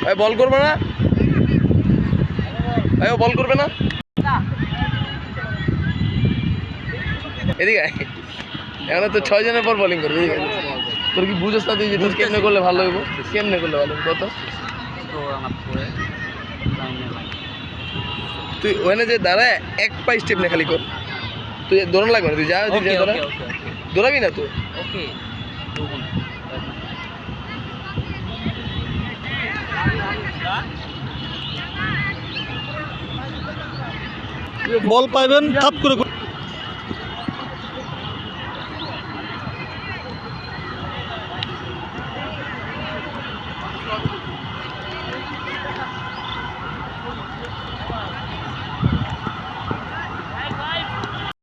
ভাই বল করবে না, ভাই ও বল করবে না। এদিকে এখন তো 6 জনের পর বোলিং করবে। তোর কি বুঝোস না তুই যে তোর কেমনে করলে ভালো হইব? কেমনে করলে ভালো কত? তুই ওখানে যে দাঁড়ায় এক পাই স্টেপ না খালি কর, তুই দৌড়ানো লাগবে না, তুই যা দৌড়াবি না তুই। বল পাইবেন থাপ করে